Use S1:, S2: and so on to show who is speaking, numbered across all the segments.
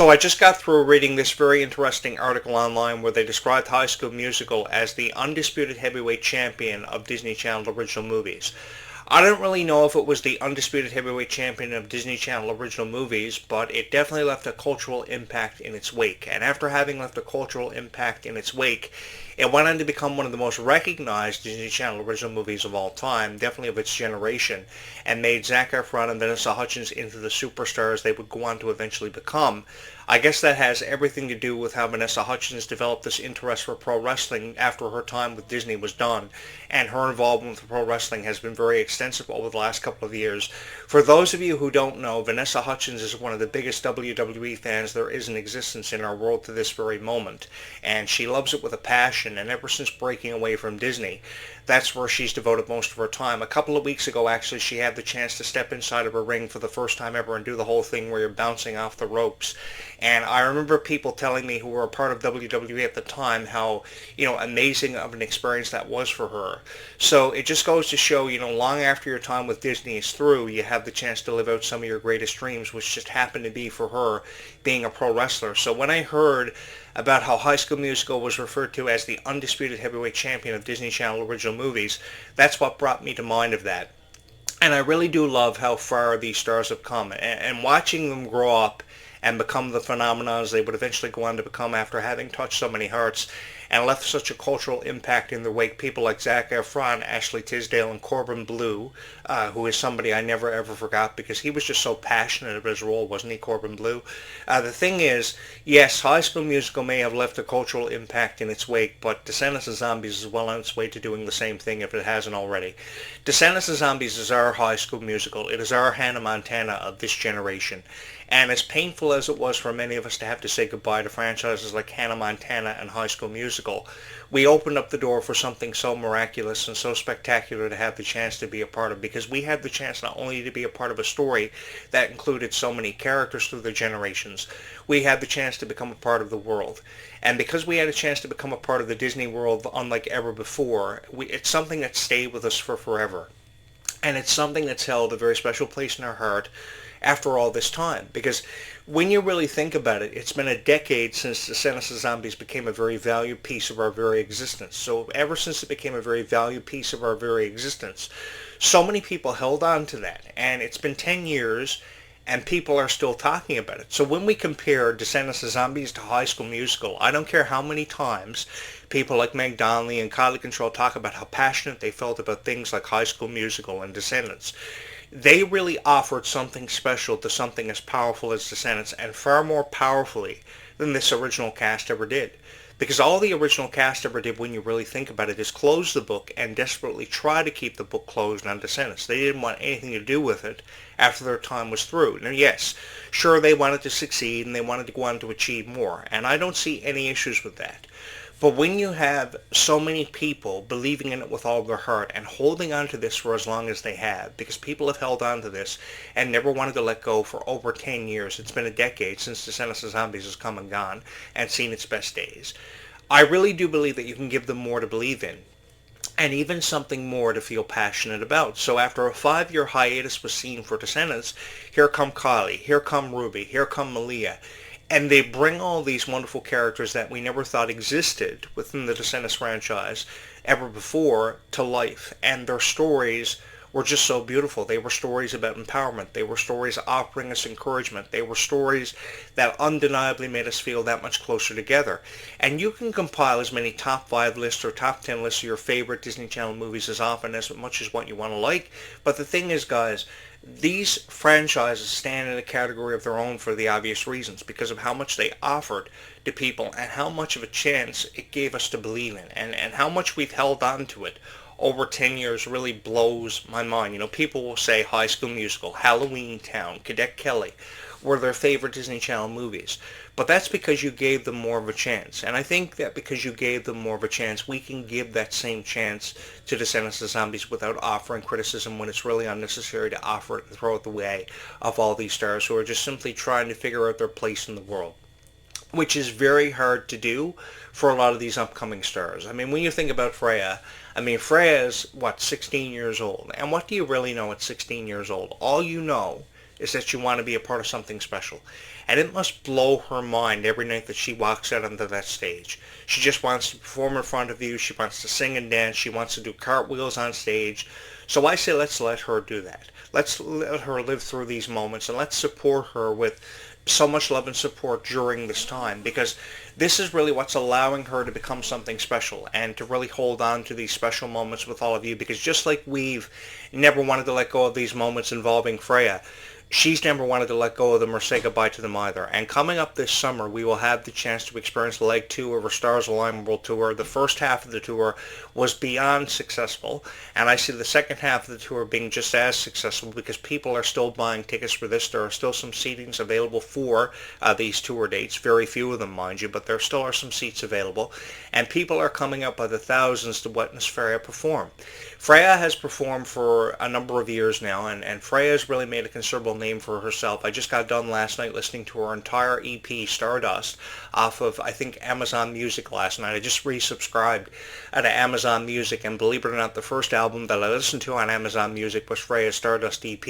S1: So I just got through reading this very interesting article online where they described High School Musical as the undisputed heavyweight champion of Disney Channel original movies. I don't really know if it was the undisputed heavyweight champion of Disney Channel original movies, but it definitely left a cultural impact in its wake. And after having left a cultural impact in its wake, it went on to become one of the most recognized Disney Channel original movies of all time, definitely of its generation, and made Zac Efron and Vanessa Hudgens into the superstars they would go on to eventually become. I guess that has everything to do with how Vanessa Hudgens developed this interest for pro wrestling after her time with Disney was done, and her involvement with pro wrestling has been very extensive over the last couple of years. For those of you who don't know, Vanessa Hudgens is one of the biggest WWE fans there is in existence in our world to this very moment, and she loves it with a passion, and ever since breaking away from Disney, that's where she's devoted most of her time. A couple of weeks ago, actually, she had the chance to step inside of a ring for the first time ever and do the whole thing where you're bouncing off the ropes. And I remember people telling me who were a part of WWE at the time how, amazing of an experience that was for her. So it just goes to show, long after your time with Disney is through, you have the chance to live out some of your greatest dreams, which just happened to be for her being a pro wrestler. So when I heard about how High School Musical was referred to as the undisputed heavyweight champion of Disney Channel original movies, that's what brought me to mind of that. And I really do love how far these stars have come, and watching them grow up and become the phenomenons they would eventually go on to become after having touched so many hearts and left such a cultural impact in their wake. People like Zac Efron, Ashley Tisdale, and Corbin Bleu, who is somebody I never ever forgot because he was just so passionate about his role, wasn't he, Corbin Bleu? The thing is, yes, High School Musical may have left a cultural impact in its wake, but Descendants of Zombies is well on its way to doing the same thing if it hasn't already. Descendants of Zombies is our High School Musical. It is our Hannah Montana of this generation. And as painful as it was for many of us to have to say goodbye to franchises like Hannah Montana and High School Musical, we opened up the door for something so miraculous and so spectacular to have the chance to be a part of, because we had the chance not only to be a part of a story that included so many characters through the generations, we had the chance to become a part of the world. And because we had a chance to become a part of the Disney world unlike ever before, it's something that stayed with us for forever. And it's something that's held a very special place in our heart after all this time. Because when you really think about it, it's been a decade since Descendants of Zombies became a very valued piece of our very existence. So ever since it became a very valued piece of our very existence, so many people held on to that. And it's been 10 years, and people are still talking about it. So when we compare Descendants of Zombies to High School Musical, I don't care how many times people like Meg Donnelly and Kylie Control talk about how passionate they felt about things like High School Musical and Descendants. They really offered something special to something as powerful as Descendants, and far more powerfully than this original cast ever did. Because all the original cast ever did, when you really think about it, is close the book and desperately try to keep the book closed on Descendants. They didn't want anything to do with it after their time was through. Now, yes, sure, they wanted to succeed and they wanted to go on to achieve more, and I don't see any issues with that. But when you have so many people believing in it with all their heart and holding on to this for as long as they have, because people have held on to this and never wanted to let go for over 10 years, it's been a decade since Descendants of Zombies has come and gone and seen its best days, I really do believe that you can give them more to believe in, and even something more to feel passionate about. So after a 5-year hiatus was seen for Descendants, here come Kylie, here come Ruby, here come Malia. And they bring all these wonderful characters that we never thought existed within the Descendants franchise ever before to life. And their stories were just so beautiful. They were stories about empowerment. They were stories offering us encouragement. They were stories that undeniably made us feel that much closer together. And you can compile as many top 5 lists or top 10 lists of your favorite Disney Channel movies as often as much as what you want to like. But the thing is, guys, these franchises stand in a category of their own for the obvious reasons, because of how much they offered to people and how much of a chance it gave us to believe in, and how much we've held on to it over 10 years really blows my mind. People will say High School Musical, Halloween Town, Cadet Kelly were their favorite Disney Channel movies. But that's because you gave them more of a chance. And I think that because you gave them more of a chance, we can give that same chance to Descendants of Zombies without offering criticism when it's really unnecessary to offer it and throw it the way of all these stars who are just simply trying to figure out their place in the world, which is very hard to do for a lot of these upcoming stars. I mean, when you think about Freya, Freya is, 16 years old. And what do you really know at 16 years old? All you know is that you want to be a part of something special. And it must blow her mind every night that she walks out onto that stage. She just wants to perform in front of you. She wants to sing and dance. She wants to do cartwheels on stage. So I say let's let her do that. Let's let her live through these moments, and let's support her with so much love and support during this time, because this is really what's allowing her to become something special and to really hold on to these special moments with all of you, because just like we've never wanted to let go of these moments involving Freya, she's never wanted to let go of them or say goodbye to them either. And coming up this summer, we will have the chance to experience leg 2 of our Stars Align World Tour. The first half of the tour was beyond successful, and I see the second half of the tour being just as successful because people are still buying tickets for this. There are still some seatings available for these tour dates, very few of them, mind you, but there still are some seats available, and people are coming up by the thousands to witness Freya perform. Freya has performed for a number of years now, and Freya has really made a considerable name for herself. I just got done last night listening to her entire EP, Stardust, off of, I think, Amazon Music last night. I just resubscribed to Amazon Music, and believe it or not, the first album that I listened to on Amazon Music was Freya's Stardust EP.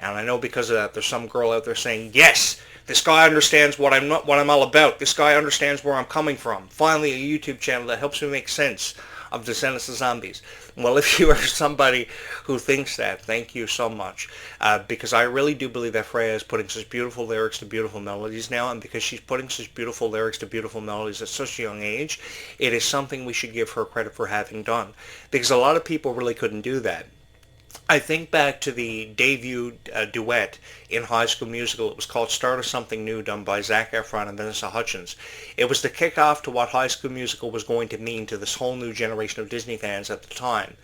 S1: And I know because of that, there's some girl out there saying, yes, this guy understands what I'm all about. This guy understands where I'm coming from. Finally, a YouTube channel that helps me make sense of Descendants of Zombies. Well, if you are somebody who thinks that, thank you so much. Because I really do believe that Freya is putting such beautiful lyrics to beautiful melodies now, and because she's putting such beautiful lyrics to beautiful melodies at such a young age, it is something we should give her credit for having done. Because a lot of people really couldn't do that. I think back to the debut duet in High School Musical. It was called Start of Something New, done by Zac Efron and Vanessa Hudgens. It was the kickoff to what High School Musical was going to mean to this whole new generation of Disney fans at the time.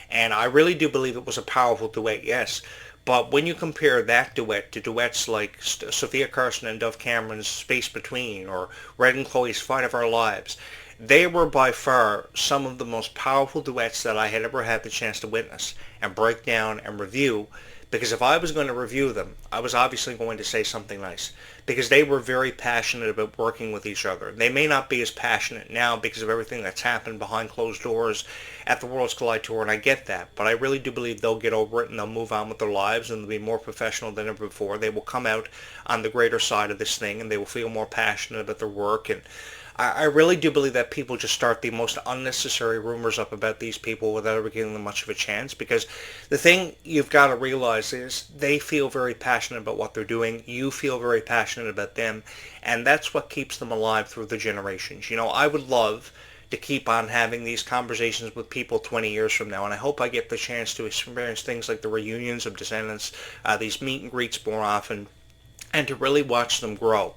S1: And I really do believe it was a powerful duet, yes. But when you compare that duet to duets like Sophia Carson and Dove Cameron's Space Between, or Red and Chloe's Fight of Our Lives, they were by far some of the most powerful duets that I had ever had the chance to witness and break down and review, because if I was going to review them, I was obviously going to say something nice, because they were very passionate about working with each other. They may not be as passionate now because of everything that's happened behind closed doors at the Worlds Collide Tour, and I get that, but I really do believe they'll get over it and they'll move on with their lives and they'll be more professional than ever before. They will come out on the greater side of this thing and they will feel more passionate about their work. And I really do believe that people just start the most unnecessary rumors up about these people without ever giving them much of a chance, because the thing you've got to realize is they feel very passionate about what they're doing. You feel very passionate about them, and that's what keeps them alive through the generations. You know, I would love to keep on having these conversations with people 20 years from now, and I hope I get the chance to experience things like the reunions of Descendants, these meet and greets more often, and to really watch them grow.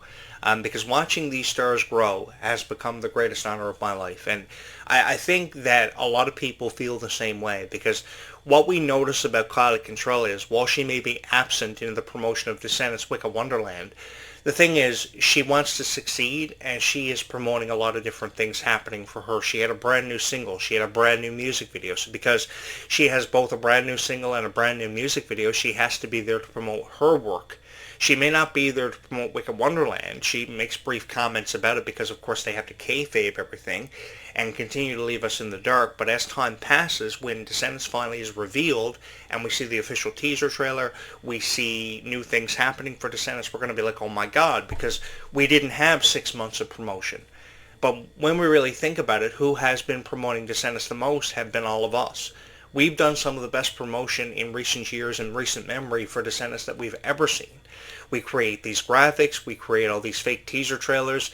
S1: Because watching these stars grow has become the greatest honor of my life. And I think that a lot of people feel the same way, because what we notice about Clarke Control is, while she may be absent in the promotion of Descendants Wicked Wonderland, the thing is, she wants to succeed, and she is promoting a lot of different things happening for her. She had a brand new single. She had a brand new music video. So because she has both a brand new single and a brand new music video, she has to be there to promote her work. She may not be there to promote Wicked Wonderland. She makes brief comments about it because, of course, they have to kayfabe everything and continue to leave us in the dark. But as time passes, when Descendants finally is revealed and we see the official teaser trailer, we see new things happening for Descendants, we're going to be like, oh my God, because we didn't have 6 months of promotion. But when we really think about it, who has been promoting Descendants the most have been all of us. We've done some of the best promotion in recent years and recent memory for Descendants that we've ever seen. We create these graphics, we create all these fake teaser trailers.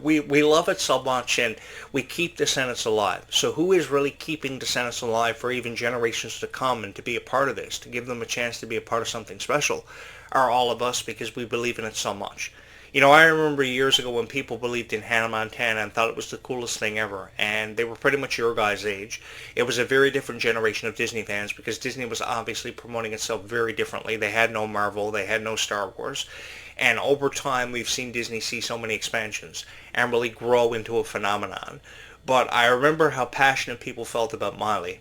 S1: We love it so much, and we keep Descendants alive. So who is really keeping Descendants alive for even generations to come and to be a part of this, to give them a chance to be a part of something special, are all of us, because we believe in it so much. You know, I remember years ago when people believed in Hannah Montana and thought it was the coolest thing ever, and they were pretty much your guys' age. It was a very different generation of Disney fans, because Disney was obviously promoting itself very differently. They had no Marvel, they had no Star Wars, and over time we've seen Disney see so many expansions and really grow into a phenomenon. But I remember how passionate people felt about Miley,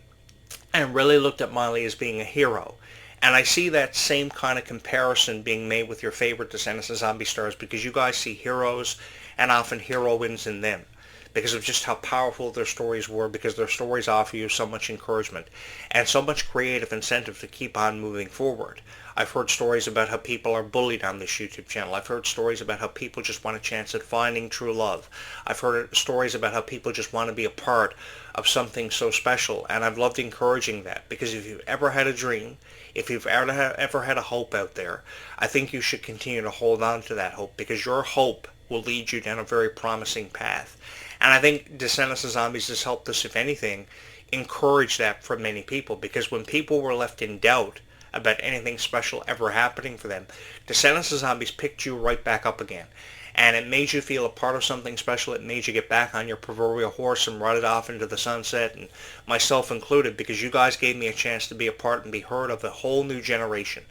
S1: and really looked at Miley as being a hero. And I see that same kind of comparison being made with your favorite Descendants of Zombie stars, because you guys see heroes and often heroines in them. because of just how powerful their stories were, because their stories offer you so much encouragement and so much creative incentive to keep on moving forward. I've heard stories about how people are bullied on this YouTube channel. I've heard stories about how people just want a chance at finding true love. I've heard stories about how people just want to be a part of something so special, and I've loved encouraging that, because if you've ever had a dream, if you've ever had a hope out there, I think you should continue to hold on to that hope, because your hope will lead you down a very promising path. And I think Descendants of Zombies has helped us, if anything, encourage that for many people, because when people were left in doubt about anything special ever happening for them, Descendants of Zombies picked you right back up again. And it made you feel a part of something special. It made you get back on your proverbial horse and ride it off into the sunset, and myself included, because you guys gave me a chance to be a part and be heard of a whole new generation.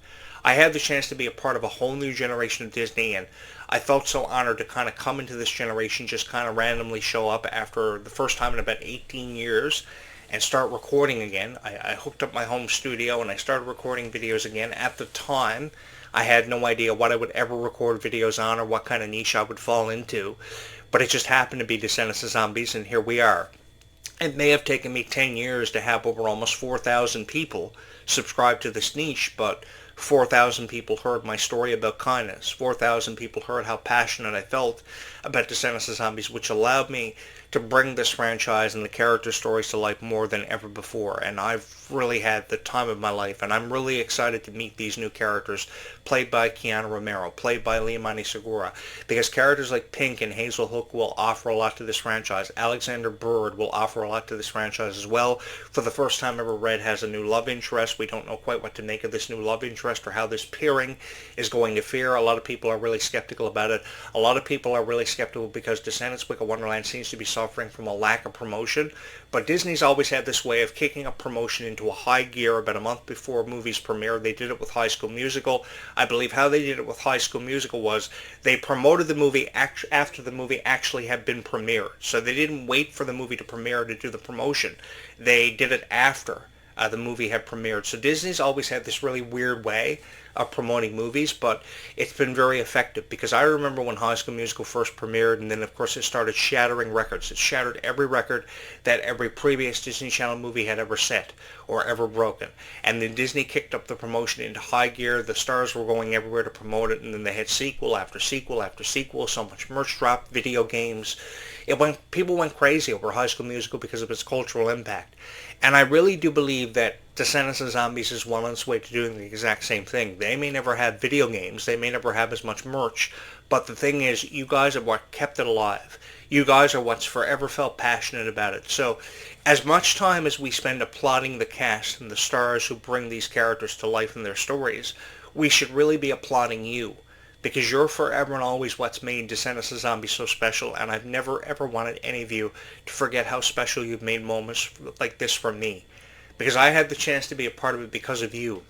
S1: I had the chance to be a part of a whole new generation of Disney, and I felt so honored to kind of come into this generation, just kind of randomly show up after the first time in about 18 years and start recording again. I hooked up my home studio and I started recording videos again. At the time, I had no idea what I would ever record videos on or what kind of niche I would fall into, but it just happened to be Descendants of Zombies, and here we are. It may have taken me 10 years to have over almost 4,000 people subscribe to this niche, but 4,000 people heard my story about kindness. 4,000 people heard how passionate I felt about Descendants of Zombies, which allowed me to bring this franchise and the character stories to life more than ever before. And I've really had the time of my life, and I'm really excited to meet these new characters, played by Keanu Romero, played by Liamani Segura, because characters like Pink and Hazel Hook will offer a lot to this franchise. Alexander Bird will offer a lot to this franchise as well. For the first time ever, Red has a new love interest. We don't know quite what to make of this new love interest or how this pairing is going to fare. A lot of people are really skeptical about it. A lot of people are really skeptical because Descendants Wicked Wonderland seems to be suffering from a lack of promotion, but Disney's always had this way of kicking up promotion into a high gear about a month before movies premiere. They did it with High School Musical. I believe how they did it with High School Musical was they promoted the movie after the movie actually had been premiered. So they didn't wait for the movie to premiere to do the promotion. They did it after the movie had premiered. So Disney's always had this really weird way of promoting movies, but it's been very effective, because I remember when High School Musical first premiered, and then of course it started shattering records. It shattered every record that every previous Disney Channel movie had ever set or ever broken. And then Disney kicked up the promotion into high gear. The stars were going everywhere to promote it, and then they had sequel after sequel after sequel. So much merch dropped, video games. People went crazy over High School Musical because of its cultural impact. And I really do believe that Descendants of Zombies is well on its way to doing the exact same thing. They may never have video games, they may never have as much merch, but the thing is, you guys are what kept it alive. You guys are what's forever felt passionate about it. So as much time as we spend applauding the cast and the stars who bring these characters to life in their stories, we should really be applauding you, because you're forever and always what's made Descendants of Zombies so special, and I've never ever wanted any of you to forget how special you've made moments like this for me. Because I had the chance to be a part of it because of you.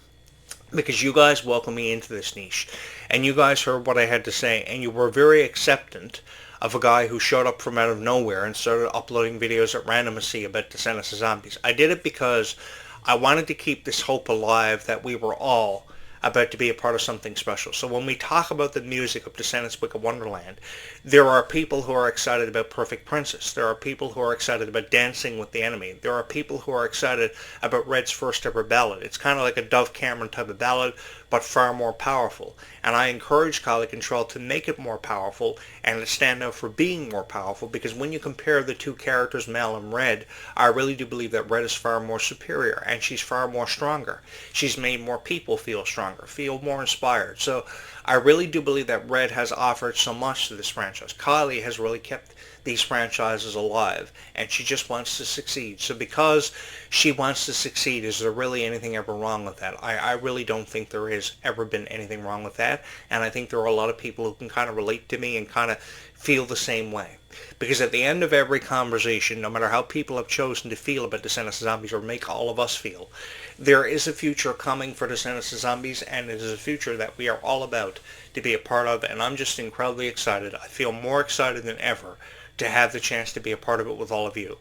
S1: Because you guys welcomed me into this niche, and you guys heard what I had to say, and you were very acceptant of a guy who showed up from out of nowhere and started uploading videos at randomly about Descendants of Zombies. I did it because I wanted to keep this hope alive that we were all about to be a part of something special. So when we talk about the music of Descendants Wicked Wonderland, there are people who are excited about Perfect Princess. There are people who are excited about Dancing with the Enemy. There are people who are excited about Red's first ever ballad. It's kind of like a Dove Cameron type of ballad, but far more powerful. And I encourage Kylie Control to make it more powerful and to stand out for being more powerful, because when you compare the two characters, Mal and Red, I really do believe that Red is far more superior, and she's far more stronger. She's made more people feel stronger, feel more inspired. So I really do believe that Red has offered so much to this franchise. Kylie has really kept these franchises alive, and she just wants to succeed. So because she wants to succeed, is there really anything ever wrong with that? I really don't think there has ever been anything wrong with that, and I think there are a lot of people who can kind of relate to me and kind of feel the same way. Because at the end of every conversation, no matter how people have chosen to feel about Descendants of Zombies or make all of us feel, there is a future coming for Descendants of Zombies, and it is a future that we are all about to be a part of, and I'm just incredibly excited. I feel more excited than ever to have the chance to be a part of it with all of you.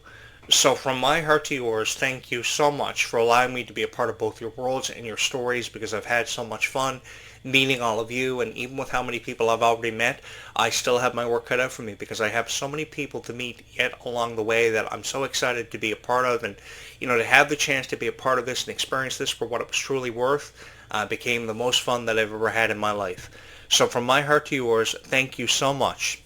S1: So from my heart to yours, thank you so much for allowing me to be a part of both your worlds and your stories, because I've had so much fun meeting all of you, and even with how many people I've already met, I still have my work cut out for me because I have so many people to meet yet along the way that I'm so excited to be a part of. And to have the chance to be a part of this and experience this for what it was truly worth became the most fun that I've ever had in my life. So from my heart to yours, thank you so much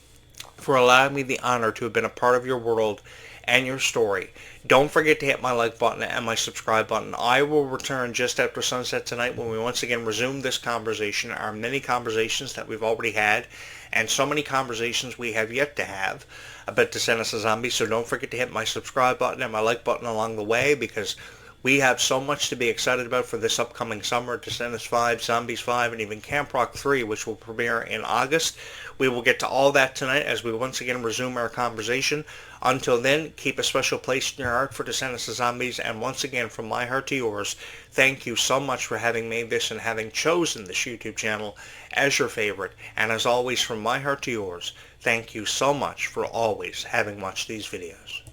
S1: for allowing me the honor to have been a part of your world and your story. Don't forget to hit my like button and my subscribe button. I will return just after sunset tonight when we once again resume this conversation, our many conversations that we've already had, and so many conversations we have yet to have about Descendants of Zombies. So don't forget to hit my subscribe button and my like button along the way, because we have so much to be excited about for this upcoming summer. Descendants 5, Zombies 5, and even Camp Rock 3, which will premiere in August. We will get to all that tonight as we once again resume our conversation. Until then, keep a special place in your heart for Descendants of Zombies, and once again, from my heart to yours, thank you so much for having made this and having chosen this YouTube channel as your favorite. And as always, from my heart to yours, thank you so much for always having watched these videos.